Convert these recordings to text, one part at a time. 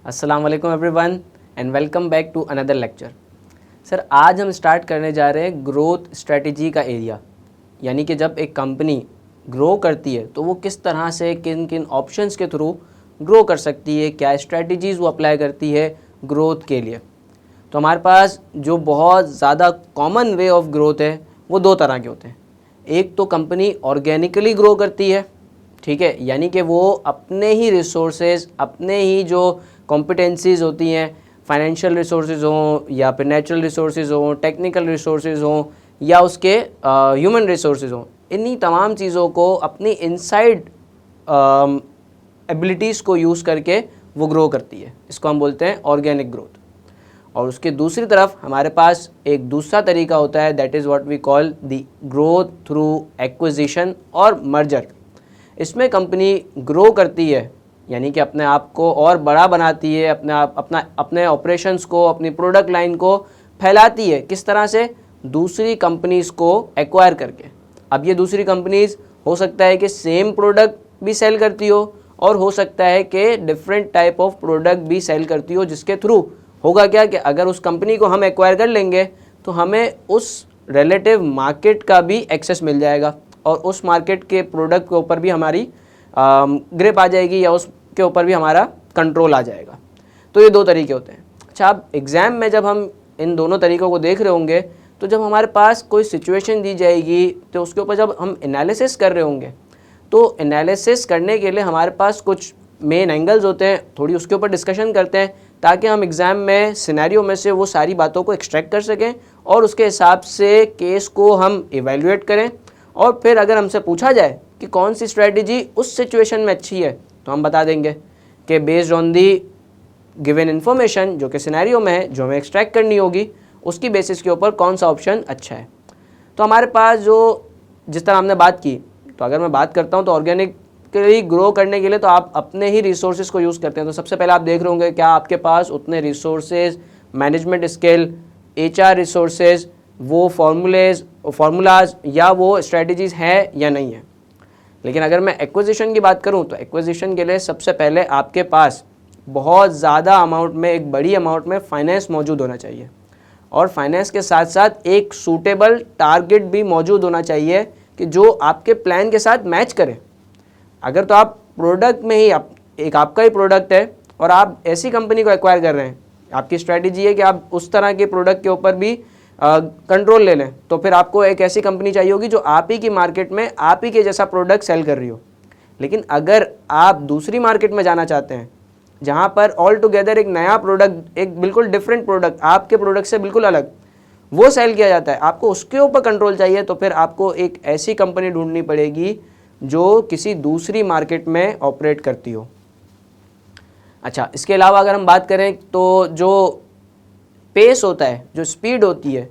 अस्सलाम वालेकुम everyone and welcome back to another lecture. Sir आज हम स्टार्ट करने जा रहे हैं ग्रोथ स्ट्रेटजी का एरिया, यानी कि जब एक कंपनी ग्रो करती है तो वो किस तरह से किन किन ऑप्शंस के थ्रू ग्रो कर सकती है, क्या स्ट्रेटजीज़ वो अप्लाई करती है ग्रोथ के लिए। तो हमारे पास जो बहुत ज़्यादा कॉमन वे ऑफ ग्रोथ है वो दो तरह के होते हैं। एक तो कंपनी ऑर्गेनिकली ग्रो करती है, ठीक है, यानी कि वो अपने ही रिसोर्सेज, अपने ही जो कॉम्पिटेंसीज़ होती हैं, फाइनेंशियल रिसोर्सेज हों या फिर नेचुरल रिसोर्सेज हों, टेक्निकल रिसोर्सेज हों या उसके ह्यूमन रिसोर्सेज हों, इन्हीं तमाम चीज़ों को अपनी इनसाइड एबिलिटीज़ को यूज़ करके वो ग्रो करती है। इसको हम बोलते हैं ऑर्गेनिक ग्रोथ। और उसके दूसरी तरफ हमारे पास एक दूसरा तरीका होता है, that is what we call the growth through acquisition और मर्जर। इसमें कंपनी ग्रो करती है, यानी कि अपने आप को और बड़ा बनाती है, अपने ऑपरेशंस को, अपनी प्रोडक्ट लाइन को फैलाती है। किस तरह से? दूसरी कंपनीज़ को एक्वायर करके। अब ये दूसरी कंपनीज़ हो सकता है कि सेम प्रोडक्ट भी सेल करती हो और हो सकता है कि डिफरेंट टाइप ऑफ प्रोडक्ट भी सेल करती हो, जिसके थ्रू होगा क्या कि अगर उस कंपनी को हम एक्वायर कर लेंगे तो हमें उस रिलेटिव मार्केट का भी एक्सेस मिल जाएगा और उस मार्केट के प्रोडक्ट के ऊपर भी हमारी ग्रिप आ जाएगी या उसके ऊपर भी हमारा कंट्रोल आ जाएगा। तो ये दो तरीके होते हैं। अच्छा, अब एग्ज़ाम में जब हम इन दोनों तरीक़ों को देख रहे होंगे तो जब हमारे पास कोई सिचुएशन दी जाएगी तो उसके ऊपर जब हम एनालिसिस कर रहे होंगे तो एनालिसिस करने के लिए हमारे पास कुछ मेन एंगल्स होते हैं, थोड़ी उसके ऊपर डिस्कशन करते हैं ताकि हम एग्ज़ाम में सिनेरियो में से वो सारी बातों को एक्सट्रैक्ट कर सकें और उसके हिसाब से केस को हम इवेल्युएट करें। और फिर अगर हमसे पूछा जाए कि कौन सी स्ट्रेटजी उस सिचुएशन में अच्छी है तो हम बता देंगे कि based on the given information जो कि सिनेरियो में है, जो हमें एक्सट्रैक्ट करनी होगी, उसकी बेसिस के ऊपर कौन सा ऑप्शन अच्छा है। तो हमारे पास जो जिस तरह हमने बात की, तो अगर मैं बात करता हूँ तो ऑर्गेनिकली ग्रो करने के लिए तो आप अपने ही रिसोर्सेज को यूज़ करते हैं। तो सबसे पहले आप देख रहे होंगे क्या आपके पास उतने resources, management skill, HR resources, वो फार्मूलाज या वो स्ट्रेटजीज़ है या नहीं है। लेकिन अगर मैं एक्विजिशन की बात करूं तो एक्विजिशन के लिए सबसे पहले आपके पास बहुत ज़्यादा अमाउंट में, एक बड़ी अमाउंट में फाइनेंस मौजूद होना चाहिए और फाइनेंस के साथ साथ एक सूटेबल टारगेट भी मौजूद होना चाहिए कि जो आपके प्लान के साथ मैच करे। अगर तो आप प्रोडक्ट में ही एक आपका ही प्रोडक्ट है और आप ऐसी कंपनी को एक्वायर कर रहे हैं, आपकी स्ट्रेटजी है कि आप उस तरह के प्रोडक्ट के ऊपर भी कंट्रोल ले लें, तो फिर आपको एक ऐसी कंपनी चाहिए होगी जो आप ही की मार्केट में आप ही के जैसा प्रोडक्ट सेल कर रही हो। लेकिन अगर आप दूसरी मार्केट में जाना चाहते हैं जहां पर ऑल टुगेदर एक नया प्रोडक्ट, एक बिल्कुल डिफरेंट प्रोडक्ट, आपके प्रोडक्ट से बिल्कुल अलग, वो सेल किया जाता है, आपको उसके ऊपर कंट्रोल चाहिए, तो फिर आपको एक ऐसी कंपनी ढूंढनी पड़ेगी जो किसी दूसरी मार्केट में ऑपरेट करती हो। अच्छा, इसके अलावा अगर हम बात करें तो जो पेस होता है, जो स्पीड होती है,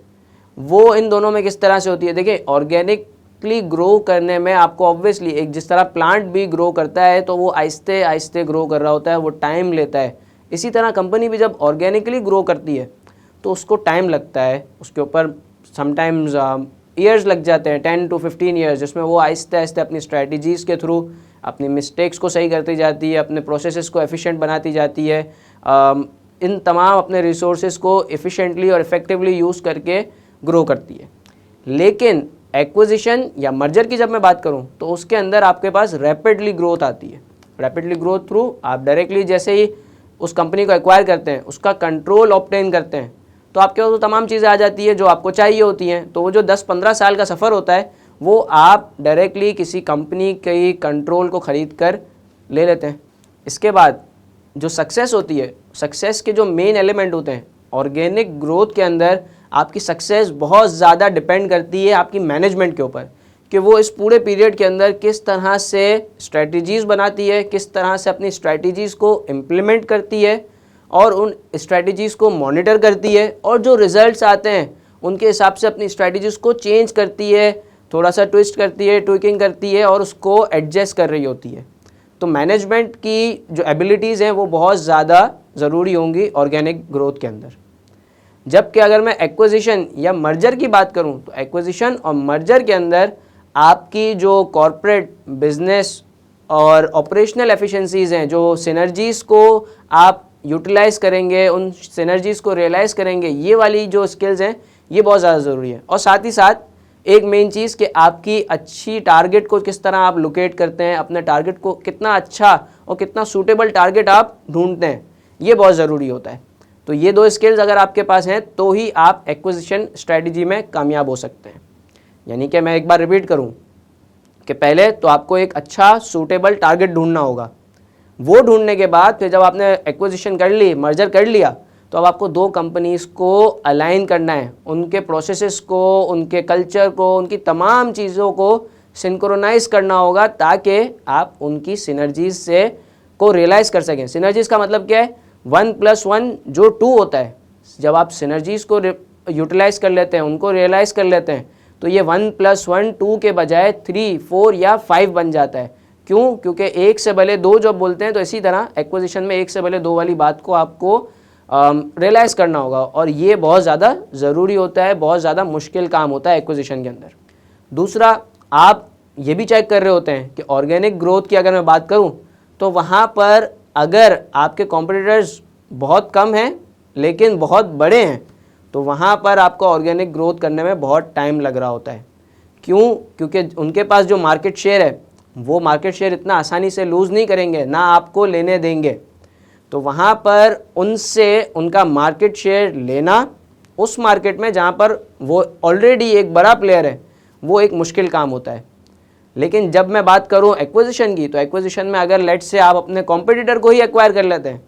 वो इन दोनों में किस तरह से होती है। देखिए, ऑर्गेनिकली ग्रो करने में आपको ऑब्वियसली एक जिस तरह प्लांट भी ग्रो करता है तो वो आहिस्ते आहिस्ते ग्रो कर रहा होता है, वो टाइम लेता है। इसी तरह कंपनी भी जब ऑर्गेनिकली ग्रो करती है तो उसको टाइम लगता है, उसके ऊपर समटाइम्स ईयर्स लग जाते हैं, 10 to 15 ईयर्स, जिसमें वो आहिस्ते आहिस्ते अपनी स्ट्रैटेजीज़ के थ्रू अपनी मिस्टेक्स को सही करती जाती है, अपने प्रोसेसेस को एफिशिएंट बनाती जाती है, इन तमाम अपने रिसोर्सेज को एफिशिएंटली और इफ़ेक्टिवली यूज़ करके ग्रो करती है। लेकिन एक्विजिशन या मर्जर की जब मैं बात करूं तो उसके अंदर आपके पास रैपिडली ग्रोथ आती है। रैपिडली ग्रोथ थ्रू आप डायरेक्टली जैसे ही उस कंपनी को एक्वायर करते हैं, उसका कंट्रोल ऑब्टेन करते हैं, तो आपके पास वो तमाम चीज़ें आ जाती है जो आपको चाहिए होती हैं। तो वो जो 10-15 साल का सफ़र होता है वो आप डायरेक्टली किसी कंपनी के कंट्रोल को ख़रीद कर ले लेते हैं। इसके बाद जो सक्सेस होती है, सक्सेस के जो मेन एलिमेंट होते हैं ऑर्गेनिक ग्रोथ के अंदर, आपकी सक्सेस बहुत ज़्यादा डिपेंड करती है आपकी मैनेजमेंट के ऊपर कि वो इस पूरे पीरियड के अंदर किस तरह से स्ट्रेटजीज़ बनाती है, किस तरह से अपनी स्ट्रेटजीज़ को इम्प्लीमेंट करती है और उन स्ट्रेटजीज़ को मॉनिटर करती है और जो रिजल्ट्स आते हैं उनके हिसाब से अपनी स्ट्रेटजीज़ को चेंज करती है, थोड़ा सा ट्विस्ट करती है, ट्विकिंग करती है और उसको एडजस्ट कर रही होती है। तो मैनेजमेंट की जो एबिलिटीज़ हैं वो बहुत ज़्यादा ज़रूरी होंगी ऑर्गेनिक ग्रोथ के अंदर। जबकि अगर मैं एक्विजिशन या मर्जर की बात करूं तो एक्विजिशन और मर्जर के अंदर आपकी जो कॉर्पोरेट बिजनेस और ऑपरेशनल एफिशिएंसीज़ हैं, जो सिनर्जीज़ को आप यूटिलाइज़ करेंगे, उन सिनर्जीज़ को रियलाइज़ करेंगे, ये वाली जो स्किल्स हैं ये बहुत ज़्यादा ज़रूरी है। और साथ ही साथ एक मेन चीज़ कि आपकी अच्छी टारगेट को किस तरह आप लोकेट करते हैं, अपने टारगेट को कितना अच्छा और कितना सूटेबल टारगेट आप ढूंढते हैं, ये बहुत ज़रूरी होता है। तो ये 2 स्किल्स अगर आपके पास हैं तो ही आप एक्विजिशन स्ट्रेटजी में कामयाब हो सकते हैं। यानी कि मैं एक बार रिपीट करूं कि पहले तो आपको एक अच्छा सूटेबल टारगेट ढूंढना होगा, वो ढूंढने के बाद फिर जब आपने एक्विजिशन कर ली, मर्जर कर लिया, तो अब आपको 2 कंपनीज़ को अलाइन करना है, उनके प्रोसेसेस को, उनके कल्चर को, उनकी तमाम चीज़ों को सिंक्रोनाइज़ करना होगा ताकि आप उनकी सिनर्जीज से को रियलाइज़ कर सकें। सिनर्जीज का मतलब क्या है? 1+1 जो 2 होता है, जब आप सिनर्जीज को यूटिलाइज़ कर लेते हैं, उनको रियलाइज़ कर लेते हैं, तो ये 1+1 2 के बजाय 3, 4 या 5 बन जाता है। क्यों? क्योंकि 1 से भले 2 जब बोलते हैं, तो इसी तरह एक्विजिशन में 1 से भले 2 वाली बात को आपको रियलाइज़ करना होगा, और ये बहुत ज़्यादा ज़रूरी होता है, बहुत ज़्यादा मुश्किल काम होता है एक्विजिशन के अंदर। दूसरा, आप ये भी चेक कर रहे होते हैं कि ऑर्गेनिक ग्रोथ की अगर मैं बात करूं तो वहाँ पर अगर आपके कॉम्पिटिटर्स बहुत कम हैं लेकिन बहुत बड़े हैं, तो वहाँ पर आपको ऑर्गेनिक ग्रोथ करने में बहुत टाइम लग रहा होता है। क्यों? क्योंकि उनके पास जो मार्केट शेयर है, वो मार्केट शेयर इतना आसानी से लूज़ नहीं करेंगे, ना आपको लेने देंगे। तो वहाँ पर उनसे उनका मार्केट शेयर लेना उस मार्केट में जहाँ पर वो ऑलरेडी एक बड़ा प्लेयर है, वो एक मुश्किल काम होता है। लेकिन जब मैं बात करूँ एक्विजिशन की, तो एक्विजिशन में अगर लेट्स से आप अपने कॉम्पिटिटर को ही एक्वायर कर लेते हैं,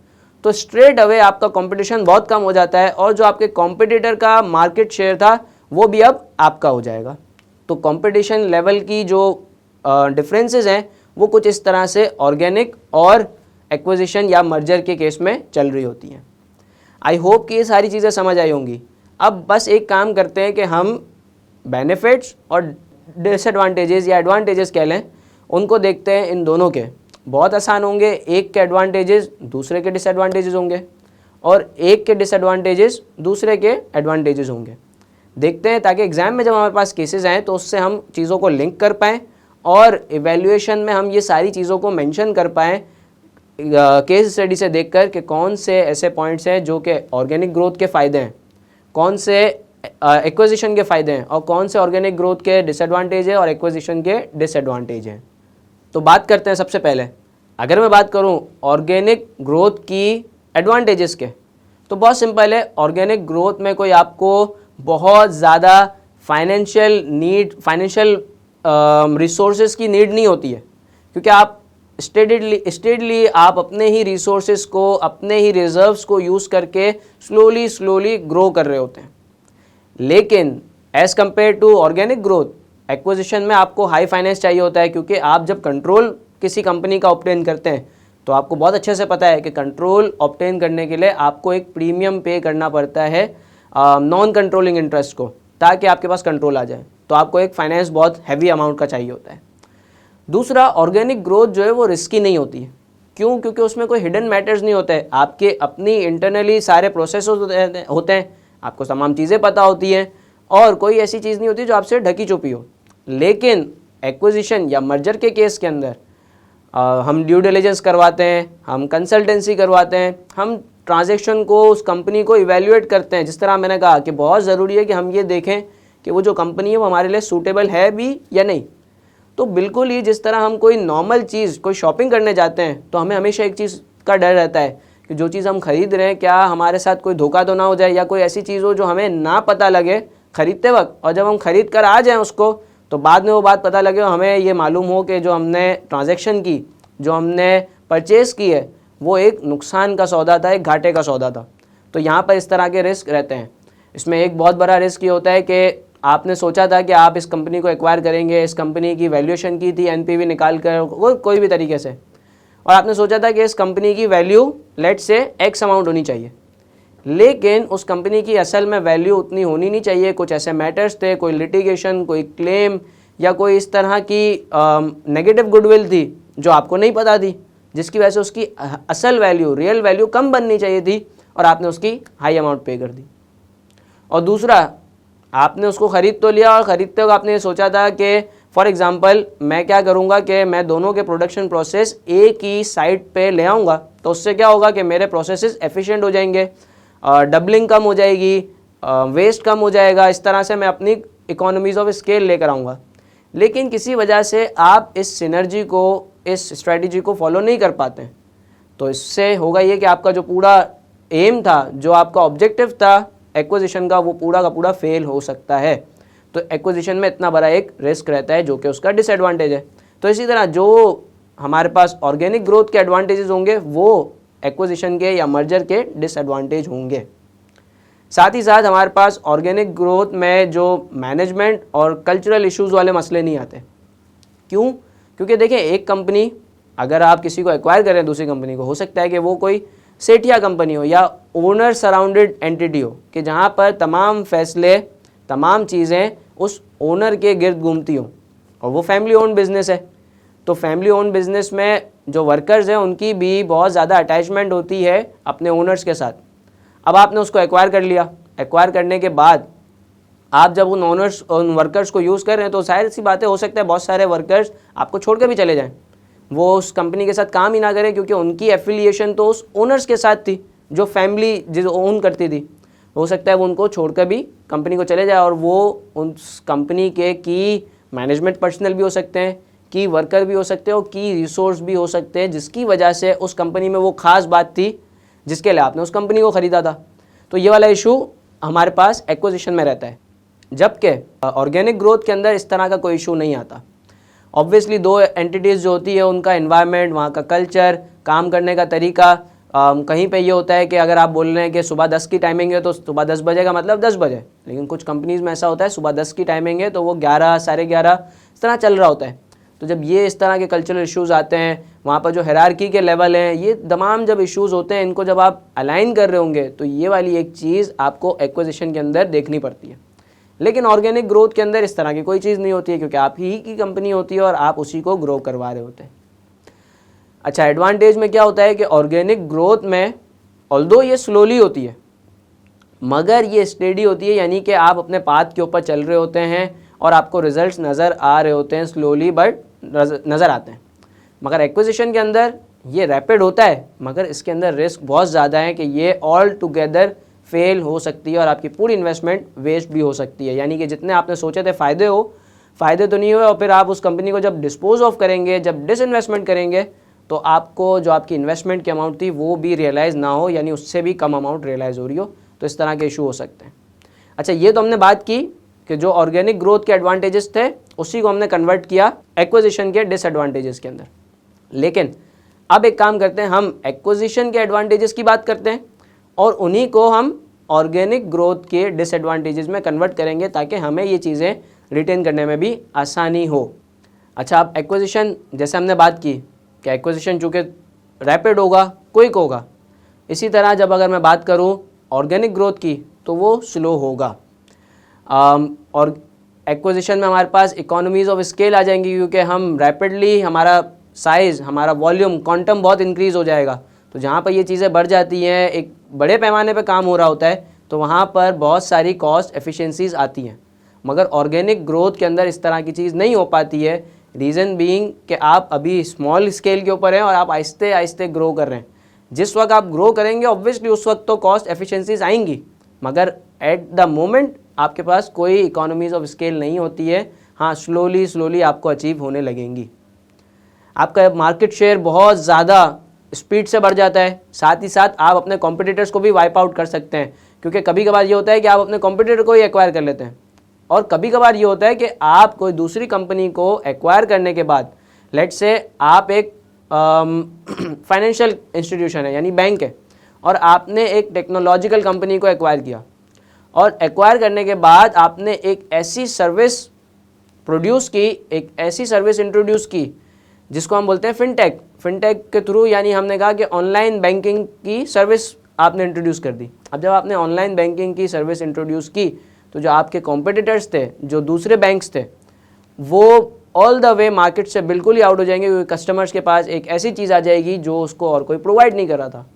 तो स्ट्रेट अवे आपका कंपटीशन बहुत कम हो जाता है, और जो आपके कॉम्पिटिटर का मार्केट शेयर था वो भी अब आपका हो जाएगा। तो कंपटीशन लेवल की जो डिफरेंसेस हैं वो कुछ इस तरह से ऑर्गेनिक और एक्विजिशन या मर्जर के केस में चल रही होती हैं। आई होप कि ये सारी चीज़ें समझ आई होंगी। अब बस एक काम करते हैं कि हम बेनिफिट्स और डिसएडवांटेजेस या एडवांटेजेस कह लें, उनको देखते हैं इन दोनों के। बहुत आसान होंगे, एक के एडवांटेजेस दूसरे के डिसएडवांटेजेस होंगे, और एक के डिसएडवांटेजेस दूसरे के एडवांटेजेस होंगे। देखते हैं, ताकि एग्ज़ाम में जब हमारे पास केसेस आएँ तो उससे हम चीज़ों को लिंक कर पाएँ और इवैल्यूएशन में हम ये सारी चीज़ों को मेंशन कर पाएँ केस स्टडी से देखकर कि कौन से ऐसे पॉइंट्स हैं जो कि ऑर्गेनिक ग्रोथ के फ़ायदे हैं, कौन से एक्विजिशन के फ़ायदे हैं, और कौन से ऑर्गेनिक ग्रोथ के डिसएडवांटेज है और एक्विजिशन के डिसएडवांटेज हैं। तो बात करते हैं सबसे पहले, अगर मैं बात करूं ऑर्गेनिक ग्रोथ की एडवांटेजेस के, तो बहुत सिंपल है। ऑर्गेनिक ग्रोथ में कोई आपको बहुत ज़्यादा फाइनेंशियल रिसोर्सेज की नीड नहीं होती है, क्योंकि आप स्टेडली आप अपने ही रिसोर्सेज को, अपने ही रिजर्व्स को यूज़ करके स्लोली ग्रो कर रहे होते हैं। लेकिन as compared to organic growth, acquisition में आपको हाई फाइनेंस चाहिए होता है, क्योंकि आप जब कंट्रोल किसी कंपनी का ऑब्टेन करते हैं तो आपको बहुत अच्छे से पता है कि कंट्रोल ऑब्टेन करने के लिए आपको एक प्रीमियम पे करना पड़ता है नॉन कंट्रोलिंग इंटरेस्ट को, ताकि आपके पास कंट्रोल आ जाए। तो आपको एक फाइनेंस बहुत हैवी अमाउंट का चाहिए होता है। दूसरा, ऑर्गेनिक ग्रोथ जो है वो रिस्की नहीं होती है। क्यों? क्योंकि उसमें कोई हिडन मैटर्स नहीं होते हैं, आपके अपनी इंटरनली सारे प्रोसेस होते हैं, आपको तमाम चीज़ें पता होती हैं, और कोई ऐसी चीज़ नहीं होती जो आपसे ढकी छुपी हो। लेकिन एक्विजिशन या मर्जर के केस के अंदर हम ड्यू डिलिजेंस करवाते हैं, हम कंसल्टेंसी करवाते हैं, हम ट्रांजैक्शन को, उस कंपनी को इवैल्यूएट करते हैं। जिस तरह मैंने कहा कि बहुत ज़रूरी है कि हम ये देखें कि वो जो कंपनी है वो हमारे लिए सूटेबल है भी या नहीं। तो बिल्कुल ही जिस तरह हम कोई नॉर्मल चीज़, कोई शॉपिंग करने जाते हैं, तो हमें हमेशा एक चीज़ का डर रहता है कि जो चीज़ हम खरीद रहे हैं क्या हमारे साथ कोई धोखा तो ना हो जाए, या कोई ऐसी चीज़ हो जो हमें ना पता लगे ख़रीदते वक्त, और जब हम खरीद कर आ जाएं उसको, तो बाद में वो बात पता लगे और हमें ये मालूम हो कि जो हमने ट्रांजैक्शन की, जो हमने परचेज़ की है, वो एक नुकसान का सौदा था, एक घाटे का सौदा था। तो यहाँ पर इस तरह के रिस्क रहते हैं। इसमें एक बहुत बड़ा रिस्क ये होता है कि आपने सोचा था कि आप इस कंपनी को एक्वायर करेंगे, इस कंपनी की वैल्यूएशन की थी एनपीवी निकाल कर, कोई भी तरीके से, और आपने सोचा था कि इस कंपनी की वैल्यू लेट से एक्स अमाउंट होनी चाहिए, लेकिन उस कंपनी की असल में वैल्यू उतनी होनी नहीं चाहिए। कुछ ऐसे मैटर्स थे, कोई लिटिगेशन, कोई क्लेम, या कोई इस तरह की नेगेटिव गुडविल थी जो आपको नहीं पता थी, जिसकी वजह से उसकी असल वैल्यू, रियल वैल्यू कम बननी चाहिए थी, और आपने उसकी हाई अमाउंट पे कर दी। और दूसरा, आपने उसको ख़रीद तो लिया, और ख़रीदते हुए आपने सोचा था कि फॉर एग्जांपल मैं क्या करूँगा कि मैं दोनों के प्रोडक्शन प्रोसेस एक ही साइट पे ले आऊँगा, तो उससे क्या होगा कि मेरे प्रोसेसेस एफिशिएंट हो जाएंगे, डबलिंग कम हो जाएगी, वेस्ट कम हो जाएगा। इस तरह से मैं अपनी इकोनॉमीज़ ऑफ स्केल लेकर आऊँगा। लेकिन किसी वजह से आप इस सिनर्जी को, इस स्ट्रेटजी को फॉलो नहीं कर पाते हैं, तो इससे होगा ये कि आपका जो पूरा एम था, जो आपका ऑब्जेक्टिव था एक्विजिशन का, वो पूरा का पूरा फेल हो सकता है। तो एक्विजिशन में इतना बड़ा एक रिस्क रहता है जो कि उसका डिसएडवांटेज है। तो इसी तरह जो हमारे पास ऑर्गेनिक ग्रोथ के एडवांटेजेस होंगे वो एक्विजिशन के या मर्जर के डिसएडवांटेज होंगे। साथ ही साथ हमारे पास ऑर्गेनिक ग्रोथ में जो मैनेजमेंट और कल्चरल इश्यूज़ वाले मसले नहीं आते। क्यों? क्योंकि देखिए, एक कंपनी अगर आप किसी को एक्वायर करें दूसरी कंपनी को, हो सकता है कि वो कोई सेठिया कंपनी हो या ओनर सराउंडेड एंटिटी हो, कि जहाँ पर तमाम फैसले, तमाम चीज़ें उस ओनर के गिर्द घूमती हों, और वो फैमिली ओन बिज़नेस है। तो फैमिली ओन बिज़नेस में जो वर्कर्स हैं उनकी भी बहुत ज़्यादा अटैचमेंट होती है अपने ओनर्स के साथ। अब आपने उसको एक्वायर कर लिया, एक्वायर करने के बाद आप जब उन ओनर्स, उन वर्कर्स को यूज़ कर रहे हैं, तो जाहिर सी बात है, हो सकता है बहुत सारे वर्कर्स आपको छोड़ कर भी चले जाएं, वो उस कंपनी के साथ काम ही ना करें, क्योंकि उनकी एफिलिएशन तो उस ओनर्स के साथ थी जो फैमिली जो ओन करती थी। हो सकता है वो उनको छोड़कर भी कंपनी को चले जाए, और वो उस कंपनी के की मैनेजमेंट पर्सनल भी हो सकते हैं, की वर्कर भी हो सकते हैं, और की रिसोर्स भी हो सकते हैं, जिसकी वजह से उस कंपनी में वो खास बात थी जिसके लिए आपने उस कंपनी को ख़रीदा था। तो ये वाला इशू हमारे पास एक्विजिशन में रहता है, जबकि ऑर्गेनिक ग्रोथ के अंदर इस तरह का कोई इशू नहीं आता। ऑब्वियसली दो एंटिटीज़ जो होती है उनका एनवायरनमेंट, वहाँ का कल्चर, काम करने का तरीका, कहीं पे ये होता है कि अगर आप बोल रहे हैं कि सुबह 10 की टाइमिंग है तो सुबह 10 बजे का मतलब 10 बजे, लेकिन कुछ कंपनीज़ में ऐसा होता है सुबह 10 की टाइमिंग है तो वो 11, साढ़े 11 इस तरह चल रहा होता है। तो जब ये इस तरह के कल्चरल इश्यूज़ आते हैं, वहाँ पर जो हायरार्की के लेवल हैं, ये तमाम जब इश्यूज़ होते हैं, इनको जब आप अलाइन कर रहे होंगे, तो ये वाली एक चीज़ आपको एक्विजिशन के अंदर देखनी पड़ती है। लेकिन ऑर्गेनिक ग्रोथ के अंदर इस तरह की कोई चीज़ नहीं होती है, क्योंकि आप ही की कंपनी होती है और आप उसी को ग्रो करवा रहे होते हैं। अच्छा, एडवांटेज में क्या होता है कि ऑर्गेनिक ग्रोथ में ऑल्दो ये स्लोली होती है, मगर ये स्टेडी होती है, यानी कि आप अपने पाथ के ऊपर चल रहे होते हैं और आपको रिजल्ट्स नज़र आ रहे होते हैं, स्लोली बट नज़र आते हैं। मगर एक्विजिशन के अंदर ये रैपिड होता है, मगर इसके अंदर रिस्क बहुत ज़्यादा है कि ये ऑल टुगेदर फेल हो सकती है और आपकी पूरी इन्वेस्टमेंट वेस्ट भी हो सकती है। यानी कि जितने आपने सोचे थे फ़ायदे तो नहीं हुए, और फिर आप उस कंपनी को जब डिस्पोज ऑफ करेंगे, जब डिसइन्वेस्टमेंट करेंगे, तो आपको जो आपकी इन्वेस्टमेंट की अमाउंट थी वो भी रियलाइज़ ना हो, यानी उससे भी कम अमाउंट रियलाइज़ हो रही हो। तो इस तरह के इशू हो सकते हैं। अच्छा, ये तो हमने बात की कि जो ऑर्गेनिक ग्रोथ के एडवांटेजेस थे उसी को हमने कन्वर्ट किया एक्विजिशन के डिसएडवांटेजेस के अंदर। लेकिन अब एक काम करते हैं, हम एक्विजिशन के एडवांटेजेस की बात करते हैं और उन्हीं को हम ऑर्गेनिक ग्रोथ के डिसएडवांटेजेस में कन्वर्ट करेंगे, ताकि हमें ये चीज़ें रिटेन करने में भी आसानी हो। अच्छा, अब एक्विजिशन, जैसे हमने बात की कि एक्विजिशन चूँकि रैपिड होगा, क्विक होगा, इसी तरह जब अगर मैं बात करूँ ऑर्गेनिक ग्रोथ की तो वो स्लो होगा। और एक्विजिशन में हमारे पास इकोनॉमीज़ ऑफ स्केल आ जाएंगी, क्योंकि हम रैपिडली, हमारा साइज़, हमारा वॉल्यूम, क्वांटम बहुत इंक्रीज़ हो जाएगा। तो जहाँ पर ये चीज़ें बढ़ जाती हैं, एक बड़े पैमाने पे काम हो रहा होता है, तो वहाँ पर बहुत सारी कॉस्ट एफिशिएंसीज आती हैं। मगर ऑर्गेनिक ग्रोथ के अंदर इस तरह की चीज़ नहीं हो पाती है। रीज़न बीइंग कि आप अभी स्मॉल स्केल के ऊपर हैं और आप आहिस्ते आहिस्ते ग्रो कर रहे हैं। जिस वक्त आप ग्रो करेंगे ऑब्वियसली उस वक्त तो कॉस्ट एफिशिएंसीज आएंगी, मगर एट द मोमेंट आपके पास कोई इकोनॉमीज़ ऑफ स्केल नहीं होती है। हाँ, स्लोली आपको अचीव होने लगेंगी। आपका मार्केट शेयर बहुत ज़्यादा स्पीड से बढ़ जाता है। साथ ही साथ आप अपने कॉम्पिटिटर्स को भी वाइप आउट कर सकते हैं, क्योंकि कभी कभार ये होता है कि आप अपने कॉम्पिटिटर को ही एक्वायर कर लेते हैं, और कभी कभार ये होता है कि आप कोई दूसरी कंपनी को एक्वायर करने के बाद, लेट्स से आप एक फाइनेंशियल इंस्टीट्यूशन है, यानी बैंक है, और आपने एक टेक्नोलॉजिकल कंपनी को एक्वायर किया, और एक्वायर करने के बाद आपने एक ऐसी सर्विस प्रोड्यूस की, एक ऐसी सर्विस इंट्रोड्यूस की जिसको हम बोलते हैं फिनटेक। फिनटेक के थ्रू, यानी हमने कहा कि ऑनलाइन बैंकिंग की सर्विस आपने इंट्रोड्यूस कर दी। अब जब आपने ऑनलाइन बैंकिंग की सर्विस इंट्रोड्यूस की, तो जो आपके कॉम्पिटिटर्स थे, जो दूसरे बैंक्स थे, वो ऑल द वे मार्केट से बिल्कुल ही आउट हो जाएंगे, क्योंकि कस्टमर्स के पास एक ऐसी चीज़ आ जाएगी जो उसको और कोई प्रोवाइड नहीं कर रहा था।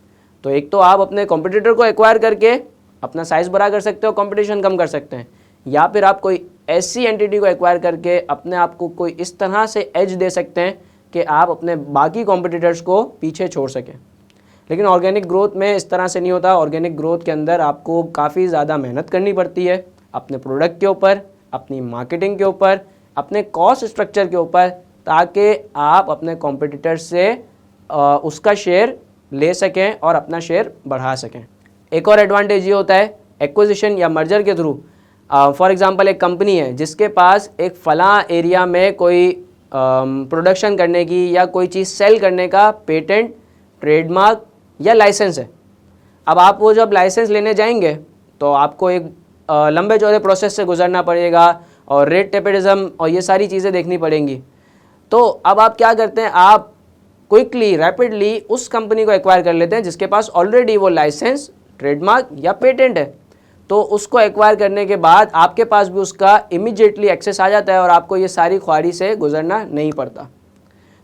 तो एक तो आप अपने कॉम्पिटिटर को एक्वायर करके अपना साइज़ बड़ा कर सकते हो, कंपटीशन कम कर सकते हैं, या फिर आप कोई ऐसी एंटिटी को एक्वायर करके अपने आप को कोई इस तरह से एज दे सकते हैं कि आप अपने बाकी कॉम्पिटिटर्स को पीछे छोड़ सकें। लेकिन ऑर्गेनिक ग्रोथ में इस तरह से नहीं होता। ऑर्गेनिक ग्रोथ के अंदर आपको काफ़ी ज़्यादा मेहनत करनी पड़ती है अपने प्रोडक्ट के ऊपर, अपनी मार्केटिंग के ऊपर, अपने कॉस्ट स्ट्रक्चर के ऊपर, ताकि आप अपने कॉम्पिटिटर से उसका शेयर ले सकें और अपना शेयर बढ़ा सकें। एक और एडवांटेज ये होता है एक्विजिशन या मर्जर के थ्रू। फॉर एग्जांपल एक कंपनी है जिसके पास एक फ़लाँ एरिया में कोई प्रोडक्शन करने की या कोई चीज़ सेल करने का पेटेंट, ट्रेडमार्क या लाइसेंस है। अब आप वो जब लाइसेंस लेने जाएंगे तो आपको एक लंबे चौड़े प्रोसेस से गुजरना पड़ेगा और रेट टेपेटिज्म और ये सारी चीज़ें देखनी पड़ेंगी। तो अब आप क्या करते हैं, आप क्विकली रैपिडली उस कंपनी को एक्वायर कर लेते हैं जिसके पास ऑलरेडी वो लाइसेंस, ट्रेडमार्क या पेटेंट है। तो उसको एक्वायर करने के बाद आपके पास भी उसका इमीडिएटली एक्सेस आ जाता है और आपको ये सारी ख्वारी से गुजरना नहीं पड़ता।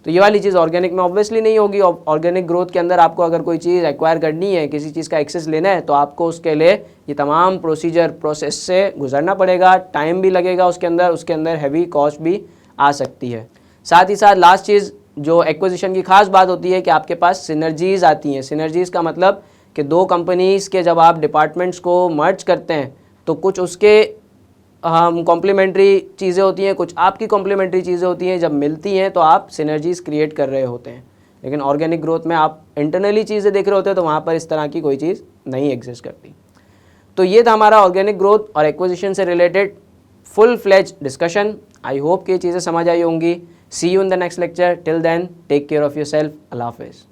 तो ये वाली चीज़ ऑर्गेनिक में ऑब्वियसली नहीं होगी। ऑर्गेनिक ग्रोथ के अंदर आपको अगर कोई चीज़ एक्वायर करनी है, किसी चीज़ का एक्सेस लेना है, तो आपको उसके लिए ये तमाम प्रोसेस से गुजरना पड़ेगा, टाइम भी लगेगा उसके अंदर हैवी कॉस्ट भी आ सकती है। साथ ही साथ लास्ट चीज़ जो एक्विजिशन की खास बात होती है कि आपके पास सिनर्जीज़ आती हैं। सिनर्जीज़ का मतलब कि दो कंपनीज़ के जब आप डिपार्टमेंट्स को मर्ज करते हैं तो कुछ उसके कॉम्प्लीमेंट्री चीज़ें होती हैं, कुछ आपकी कॉम्प्लीमेंट्री चीज़ें होती हैं। जब मिलती हैं तो आप सिनर्जीज़ क्रिएट कर रहे होते हैं। लेकिन ऑर्गेनिक ग्रोथ में आप इंटरनली चीज़ें देख रहे होते हैं तो वहाँ पर इस तरह की कोई चीज़ नहीं एग्जिस्ट करती। तो ये था हमारा ऑर्गेनिक ग्रोथ और एक्विजिशन से related full fledge discussion. I hope कि ये चीज़ें समझ आई होंगी। See you in the next lecture. Till then take care of your self. अल्लाह हाफिज़।